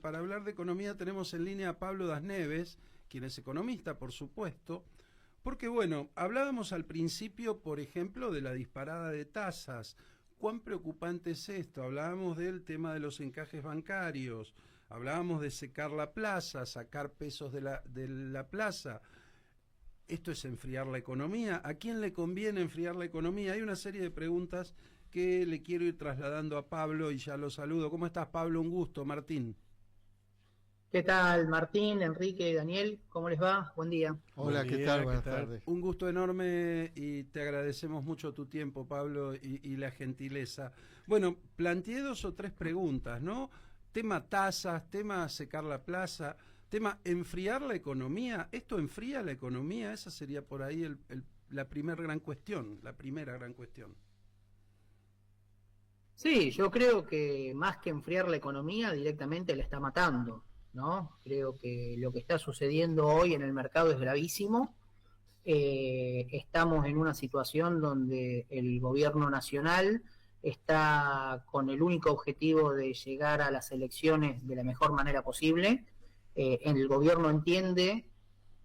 para hablar de economía tenemos en línea a Pablo Das Neves, quien es economista, por supuesto, porque bueno, hablábamos al principio, por ejemplo, de la disparada de tasas. ¿Cuán preocupante es esto? Hablábamos del tema de los encajes bancarios, hablábamos de secar la plaza, sacar pesos de la plaza. ¿Esto es enfriar la economía? ¿A quién le conviene enfriar la economía? Hay una serie de preguntas que le quiero ir trasladando a Pablo y ya lo saludo. ¿Cómo estás, Pablo? Un gusto. Martín. ¿Qué tal, Martín, Enrique, Daniel? ¿Cómo les va? Buen día. Hola, ¿qué tal? Buenas tardes. Un gusto enorme y te agradecemos mucho tu tiempo, Pablo, y la gentileza. Bueno, planteé 2 o 3 preguntas, ¿no? Tema tasas, tema secar la plaza, tema enfriar la economía. ¿Esto enfría la economía? Esa sería por ahí la primera gran cuestión, Sí, yo creo que más que enfriar la economía, directamente la está matando, ¿no? Creo que lo que está sucediendo hoy en el mercado es gravísimo. Estamos en una situación donde el gobierno nacional está con el único objetivo de llegar a las elecciones de la mejor manera posible. El gobierno entiende,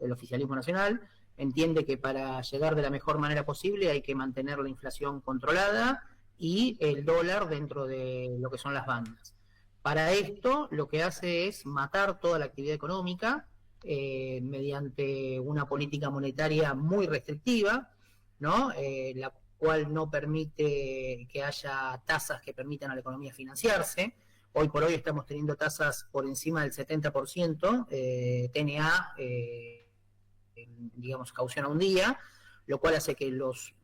el oficialismo nacional, entiende que para llegar de la mejor manera posible hay que mantener la inflación controlada y el dólar dentro de lo que son las bandas. Para esto lo que hace es matar toda la actividad económica mediante una política monetaria muy restrictiva, ¿no? La cual no permite que haya tasas que permitan a la economía financiarse. Hoy por hoy estamos teniendo tasas por encima del 70%, TNA, digamos, caución a un día, lo cual hace que los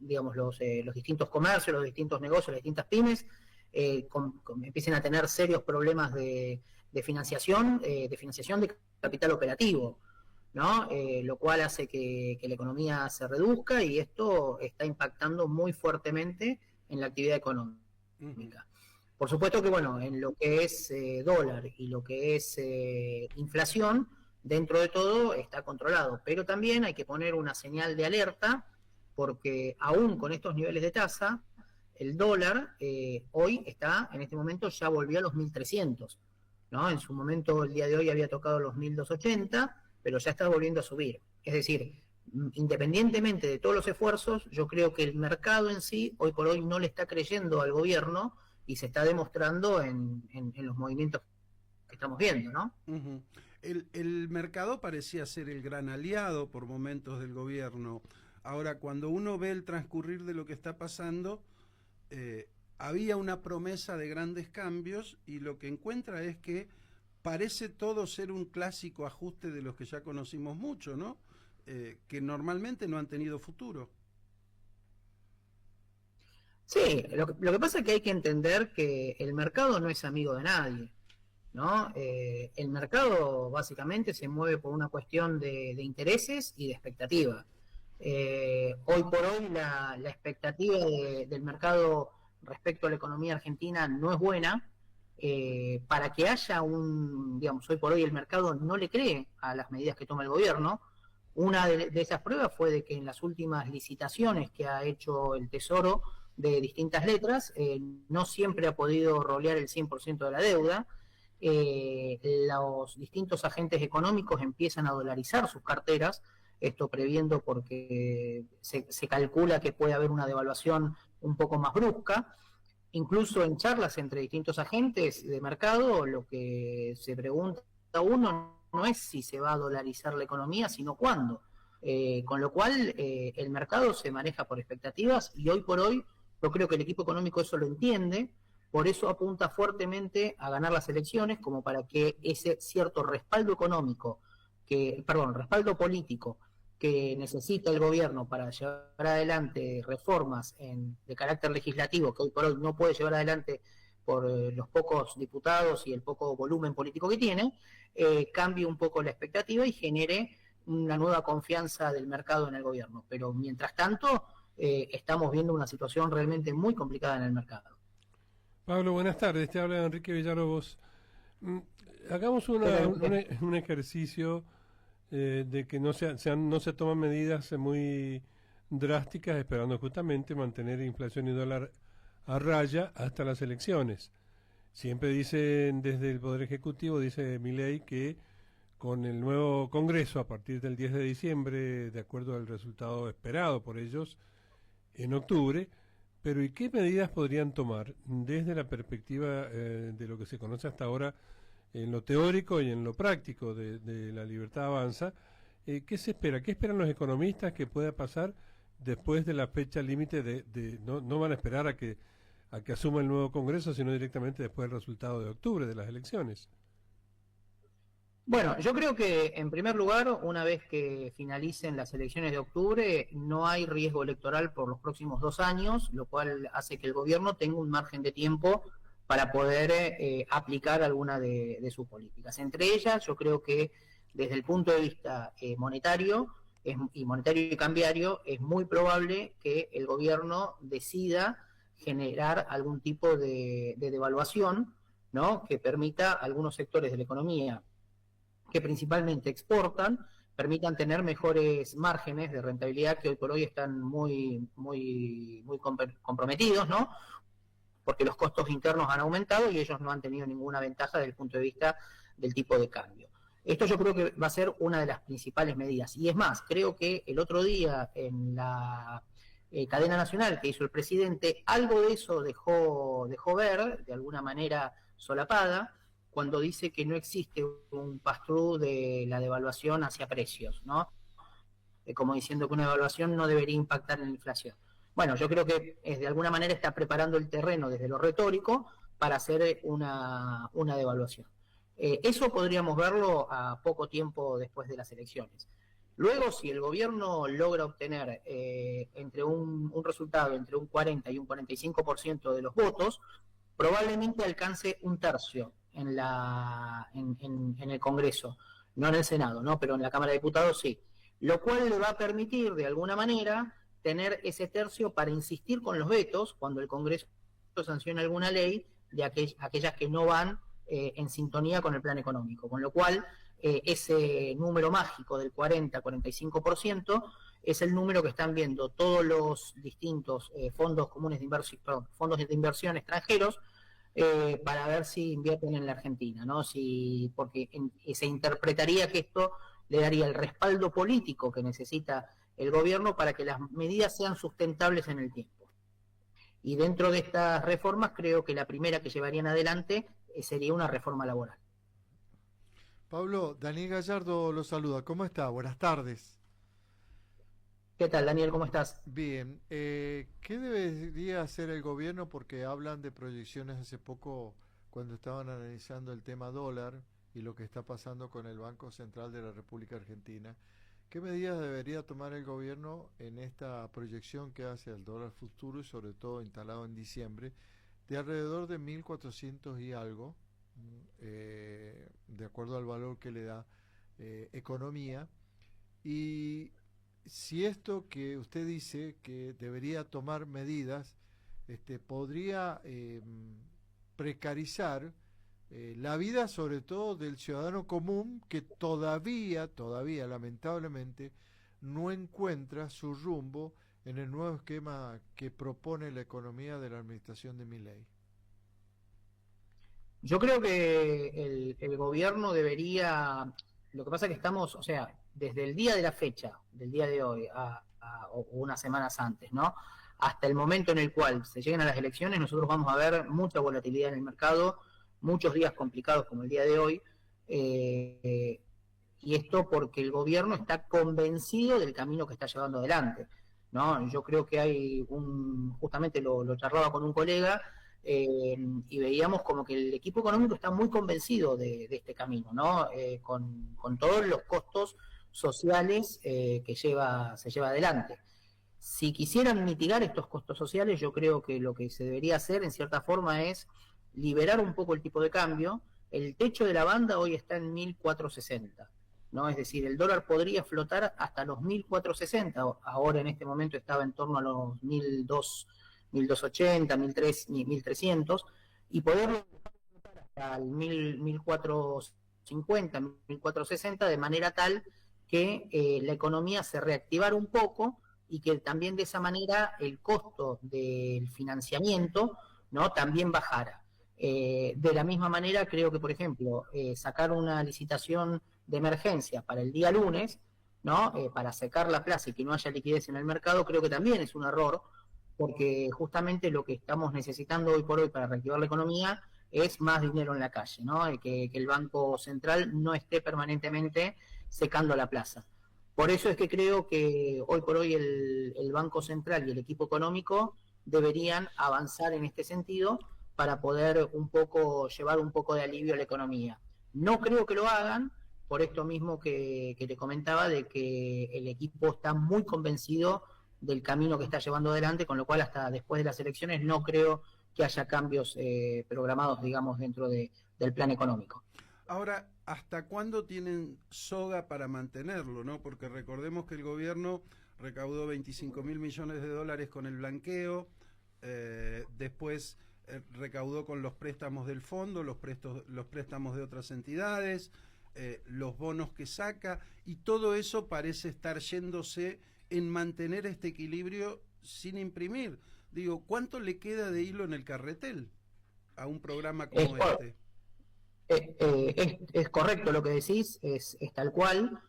distintos comercios, los distintos negocios, las distintas pymes empiecen a tener serios problemas de financiación de capital operativo, ¿no? Lo cual hace que la economía se reduzca y esto está impactando muy fuertemente en la actividad económica. Por supuesto que, bueno, en lo que es dólar y lo que es inflación, dentro de todo está controlado, pero también hay que poner una señal de alerta porque aún con estos niveles de tasa, el dólar hoy está, en este momento ya volvió a los 1.300, ¿no? En su momento, el día de hoy había tocado los 1.280, pero ya está volviendo a subir. Es decir, independientemente de todos los esfuerzos, yo creo que el mercado en sí, hoy por hoy, no le está creyendo al gobierno y se está demostrando en los movimientos que estamos viendo, ¿no? Uh-huh. El mercado parecía ser el gran aliado por momentos del gobierno. Ahora, cuando uno ve el transcurrir de lo que está pasando, había una promesa de grandes cambios y lo que encuentra es que parece todo ser un clásico ajuste de los que ya conocimos mucho, ¿no? Que normalmente no han tenido futuro. Sí, lo que pasa es que hay que entender que el mercado no es amigo de nadie, ¿no? El mercado básicamente se mueve por una cuestión de intereses y de expectativa. Hoy por hoy la expectativa del mercado respecto a la economía argentina no es buena. Para que haya hoy por hoy el mercado no le cree a las medidas que toma el gobierno. Una de esas pruebas fue de que en las últimas licitaciones que ha hecho el Tesoro de distintas letras, no siempre ha podido rolear el 100% de la deuda. Los distintos agentes económicos empiezan a dolarizar sus carteras, esto previendo porque se calcula que puede haber una devaluación un poco más brusca. Incluso en charlas entre distintos agentes de mercado, lo que se pregunta uno no es si se va a dolarizar la economía, sino cuándo. Con lo cual, el mercado se maneja por expectativas y hoy por hoy yo creo que el equipo económico eso lo entiende, por eso apunta fuertemente a ganar las elecciones, como para que ese cierto respaldo económico, respaldo político que necesita el gobierno para llevar adelante reformas de carácter legislativo, que hoy por hoy no puede llevar adelante por los pocos diputados y el poco volumen político que tiene, cambie un poco la expectativa y genere una nueva confianza del mercado en el gobierno. Pero mientras tanto, estamos viendo una situación realmente muy complicada en el mercado. Pablo, buenas tardes. Te habla Enrique Villalobos. Hagamos un ejercicio de que no se toman medidas muy drásticas, esperando justamente mantener inflación y dólar a raya hasta las elecciones. Siempre dicen desde el Poder Ejecutivo, dice Milei, que con el nuevo Congreso a partir del 10 de diciembre, de acuerdo al resultado esperado por ellos en octubre, pero ¿y qué medidas podrían tomar desde la perspectiva de lo que se conoce hasta ahora en lo teórico y en lo práctico de la Libertad Avanza? ¿Qué se espera? ¿Qué esperan los economistas que pueda pasar después de la fecha límite no van a esperar a que asuma el nuevo Congreso, sino directamente después del resultado de octubre de las elecciones? Bueno, yo creo que en primer lugar, una vez que finalicen las elecciones de octubre, no hay riesgo electoral por los próximos 2 años, lo cual hace que el gobierno tenga un margen de tiempo para poder aplicar alguna de sus políticas. Entre ellas, yo creo que desde el punto de vista monetario y cambiario, es muy probable que el gobierno decida generar algún tipo de devaluación, ¿no?, que permita a algunos sectores de la economía que principalmente exportan, permitan tener mejores márgenes de rentabilidad que hoy por hoy están muy comprometidos, ¿no?, porque los costos internos han aumentado y ellos no han tenido ninguna ventaja desde el punto de vista del tipo de cambio. Esto yo creo que va a ser una de las principales medidas. Y es más, creo que el otro día en la cadena nacional que hizo el presidente, algo de eso dejó ver, de alguna manera solapada, cuando dice que no existe un pass-through de la devaluación hacia precios, ¿no? Como diciendo que una devaluación no debería impactar en la inflación. Bueno, yo creo que de alguna manera está preparando el terreno desde lo retórico para hacer una devaluación. Eso podríamos verlo a poco tiempo después de las elecciones. Luego, si el gobierno logra obtener entre un resultado entre un 40 y un 45% de los votos, probablemente alcance un tercio en el Congreso, no en el Senado, ¿no?, pero en la Cámara de Diputados sí, lo cual le va a permitir de alguna manera tener ese tercio para insistir con los vetos cuando el Congreso sanciona alguna ley de aquellas que no van en sintonía con el plan económico, con lo cual ese número mágico del 40-45% es el número que están viendo todos los distintos fondos de inversión extranjeros, para ver si invierten en la Argentina, ¿no? Porque se interpretaría que esto le daría el respaldo político que necesita el gobierno para que las medidas sean sustentables en el tiempo. Y dentro de estas reformas, creo que la primera que llevarían adelante sería una reforma laboral. Pablo, Daniel Gallardo lo saluda. ¿Cómo está? Buenas tardes. ¿Qué tal, Daniel? ¿Cómo estás? Bien. ¿Qué debería hacer el gobierno? Porque hablan de proyecciones hace poco cuando estaban analizando el tema dólar y lo que está pasando con el Banco Central de la República Argentina. ¿Qué medidas debería tomar el gobierno en esta proyección que hace el dólar futuro y sobre todo instalado en diciembre de alrededor de 1.400 y algo, de acuerdo al valor que le da economía? Y si esto que usted dice que debería tomar medidas podría precarizar la vida sobre todo del ciudadano común que todavía lamentablemente no encuentra su rumbo en el nuevo esquema que propone la economía de la administración de Milei. Yo creo que el gobierno debería, lo que pasa es que estamos, o sea, desde el día de la fecha, del día de hoy, o unas semanas antes, ¿no?, hasta el momento en el cual se lleguen a las elecciones, nosotros vamos a ver mucha volatilidad en el mercado, muchos días complicados como el día de hoy, y esto porque el gobierno está convencido del camino que está llevando adelante, ¿no? Yo creo que hay justamente lo charlaba con un colega, y veíamos como que el equipo económico está muy convencido de este camino, ¿no? Con todos los costos sociales que se lleva adelante. Si quisieran mitigar estos costos sociales, yo creo que lo que se debería hacer en cierta forma es liberar un poco el tipo de cambio. El techo de la banda hoy está en 1.460, ¿no? Es decir, el dólar podría flotar hasta los 1.460, ahora en este momento estaba en torno a los 1.280, 1.300, y poderlo flotar hasta el 1.450, 1.460, de manera tal que la economía se reactivara un poco y que también de esa manera el costo del financiamiento, ¿no?, también bajara. De la misma manera, creo que, por ejemplo, sacar una licitación de emergencia para el día lunes, ¿no? Para secar la plaza y que no haya liquidez en el mercado, creo que también es un error, porque justamente lo que estamos necesitando hoy por hoy para reactivar la economía es más dinero en la calle, ¿no? Que el Banco Central no esté permanentemente secando la plaza. Por eso es que creo que hoy por hoy el Banco Central y el equipo económico deberían avanzar en este sentido para poder un poco llevar un poco de alivio a la economía. No creo que lo hagan, por esto mismo que te comentaba, de que el equipo está muy convencido del camino que está llevando adelante, con lo cual hasta después de las elecciones no creo que haya cambios programados, digamos, dentro del plan económico. Ahora, ¿hasta cuándo tienen soga para mantenerlo, no? Porque recordemos que el gobierno recaudó 25.000 millones de dólares con el blanqueo, después recaudó con los préstamos del fondo, los préstamos de otras entidades, los bonos que saca, y todo eso parece estar yéndose en mantener este equilibrio sin imprimir. Digo, ¿cuánto le queda de hilo en el carretel a un programa como este? Es correcto lo que decís, es tal cual.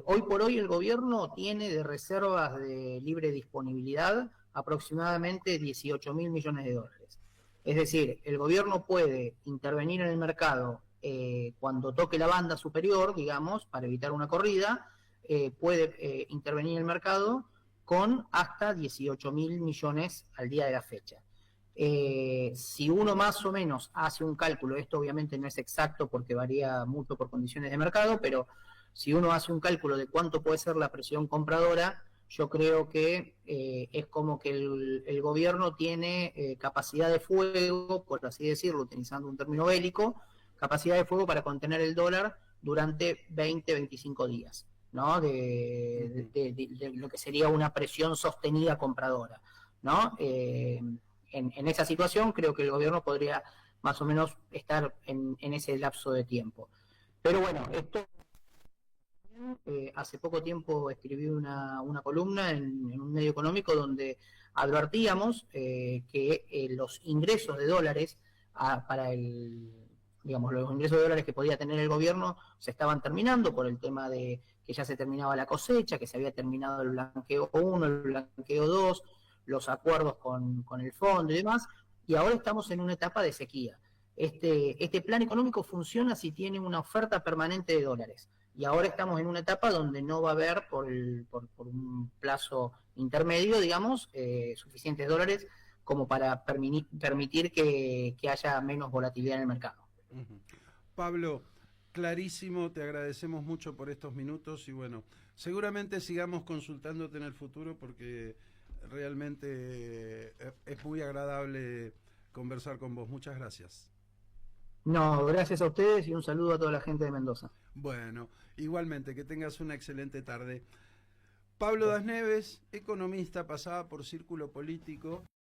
Hoy por hoy el gobierno tiene de reservas de libre disponibilidad aproximadamente 18.000 millones de dólares. Es decir, el gobierno puede intervenir en el mercado cuando toque la banda superior, digamos, para evitar una corrida, puede intervenir en el mercado con hasta 18.000 millones al día de la fecha. Si uno más o menos hace un cálculo, esto obviamente no es exacto porque varía mucho por condiciones de mercado, pero si uno hace un cálculo de cuánto puede ser la presión compradora, yo creo que es como que el gobierno tiene capacidad de fuego, por así decirlo, utilizando un término bélico, capacidad de fuego para contener el dólar durante 20-25 días, ¿no? De lo que sería una presión sostenida compradora, ¿no? En esa situación creo que el gobierno podría más o menos estar en ese lapso de tiempo. Pero bueno, esto hace poco tiempo escribí una columna en un medio económico donde advertíamos que los ingresos de dólares para digamos, los ingresos de dólares que podía tener el gobierno se estaban terminando por el tema de que ya se terminaba la cosecha, que se había terminado el blanqueo 1, el blanqueo 2, los acuerdos con el fondo y demás, y ahora estamos en una etapa de sequía. Este plan económico funciona si tiene una oferta permanente de dólares, y ahora estamos en una etapa donde no va a haber por un plazo intermedio, digamos, suficientes dólares como para permitir que haya menos volatilidad en el mercado. Pablo, clarísimo, te agradecemos mucho por estos minutos y bueno, seguramente sigamos consultándote en el futuro porque realmente es muy agradable conversar con vos. Muchas gracias. No, gracias a ustedes y un saludo a toda la gente de Mendoza. Bueno, igualmente, que tengas una excelente tarde. Pablo Das Neves, economista, pasaba por Círculo Político.